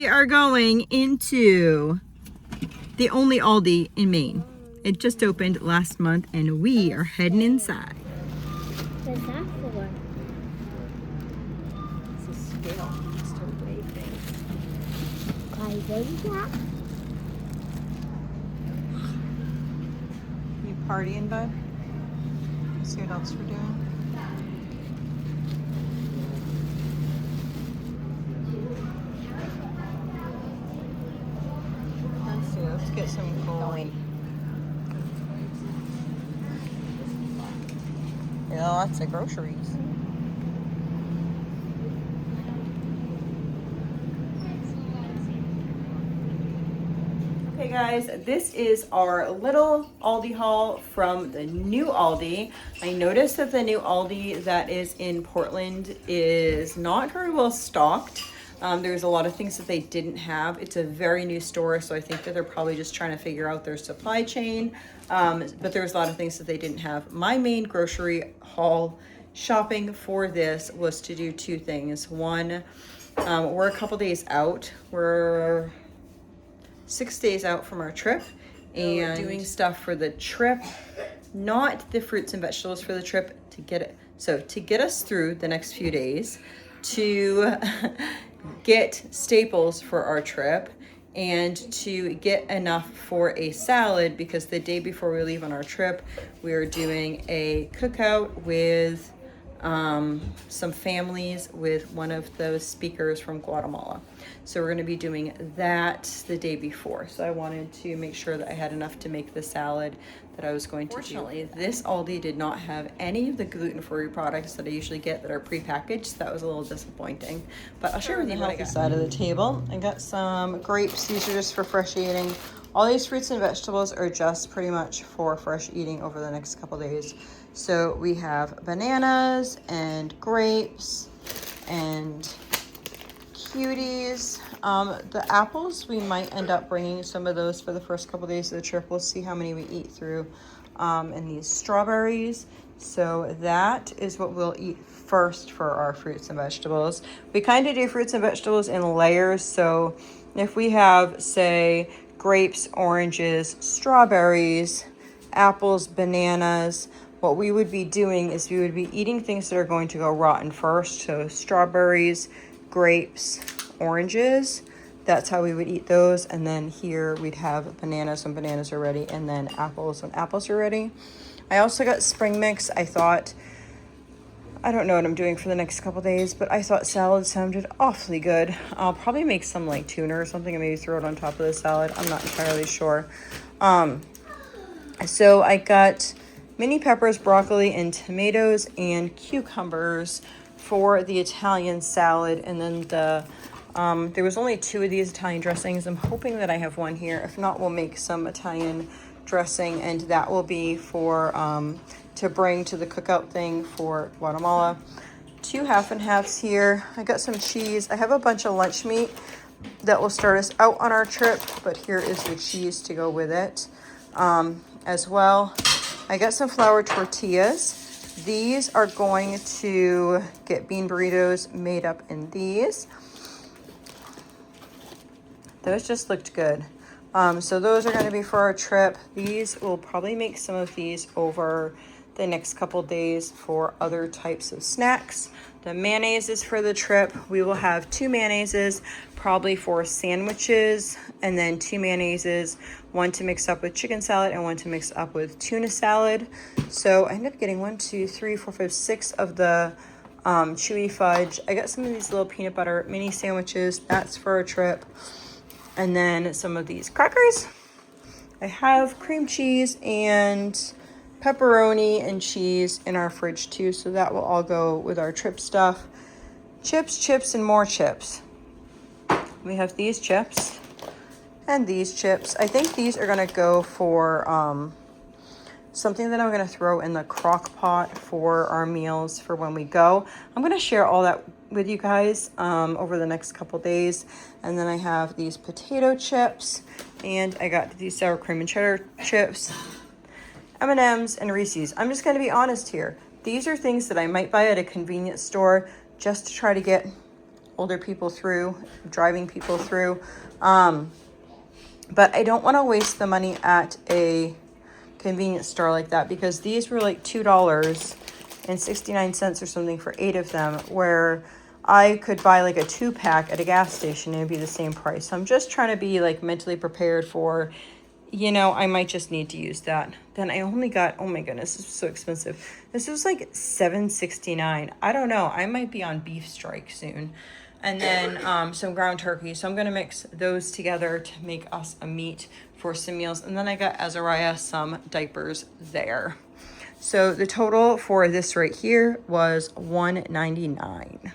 We are going into the Only Aldi in Maine. It just opened last month and we are heading inside. What's that for? It's a scale just to weigh things. Why is that? You partying, bud? See what else we're doing? Let's see, let's get some going. Yeah, lots of groceries. Okay guys, this is our little Aldi haul from the new Aldi. I noticed that the new Aldi that is in Portland is not very well stocked. There's a lot of things that they didn't have. It's a very new store, so I think that they're probably just trying to figure out their supply chain. But there's a lot of things that they didn't have. My main grocery haul shopping for this was to do two things. One, we're a couple days out. We're 6 days out from our trip and doing stuff for the trip, not the fruits and vegetables for the trip, to get it. So to get us through the next few days, to get staples for our trip, and to get enough for a salad, because the day before we leave on our trip, we are doing a cookout with some families with one of those speakers from Guatemala. So we're going to be doing that the day before. So I wanted to make sure that I had enough to make the salad that I was going to do. Fortunately, this Aldi did not have any of the gluten-free products that I usually get that are prepackaged. So that was a little disappointing. But I'll share with you what I got. Side of the table, I got some grapes. These are just for fresh eating. All these fruits and vegetables are just pretty much for fresh eating over the next couple days. So we have bananas and grapes and cuties. The apples, we might end up bringing some of those for the first couple days of the trip. We'll see how many we eat through. And these strawberries. So that is what we'll eat first for our fruits and vegetables. We kind of do fruits and vegetables in layers. So if we have, say, grapes, oranges, strawberries, apples, bananas, what we would be doing is we would be eating things that are going to go rotten first. So strawberries, grapes, oranges, that's how we would eat those. And then here we'd have bananas when bananas are ready, and then apples when apples are ready. I also got spring mix. I don't know what I'm doing for the next couple days, but I thought salad sounded awfully good. I'll probably make some like tuna or something and maybe throw it on top of the salad. I'm not entirely sure. So I got mini peppers, broccoli, and tomatoes and cucumbers for the Italian salad. And then there was only 2 of these Italian dressings. I'm hoping that I have one here. If not, we'll make some Italian dressing, and that will be for to bring to the cookout thing for Guatemala. 2 half and halves here. I got some cheese. I have a bunch of lunch meat that will start us out on our trip, but here is the cheese to go with it as well. I got some flour tortillas. These are going to get bean burritos made up in these. Those just looked good. So those are going to be for our trip. These, we'll probably make some of these over the next couple days for other types of snacks. The mayonnaise is for the trip. We will have 2 mayonnaises probably for sandwiches, and then 2 mayonnaises, one to mix up with chicken salad and one to mix up with tuna salad. So I ended up getting 1, 2, 3, 4, 5, 6 of the chewy fudge. I got some of these little peanut butter mini sandwiches. That's for a trip. And then some of these crackers. I have cream cheese and pepperoni and cheese in our fridge too, so that will all go with our trip stuff. Chips, and more chips. We have these chips and these chips. I think these are gonna go for something that I'm gonna throw in the crock pot for our meals for when we go. I'm gonna share all that with you guys over the next couple days. And then I have these potato chips, and I got these sour cream and cheddar chips, M&Ms, and Reese's. I'm just going to be honest here. These are things that I might buy at a convenience store just to try to get older people through, driving people through. But I don't want to waste the money at a convenience store like that, because these were like $2.69 or something for 8 of them, where I could buy like a 2-pack at a gas station and it'd be the same price. So I'm just trying to be like mentally prepared for, you know, I might just need to use that. Then I only got, oh my goodness, this was so expensive. This was like $7.69. I don't know. I might be on beef strike soon. And then some ground turkey. So I'm going to mix those together to make us a meat for some meals. And then I got Azariah some diapers there. So the total for this right here was $1.99.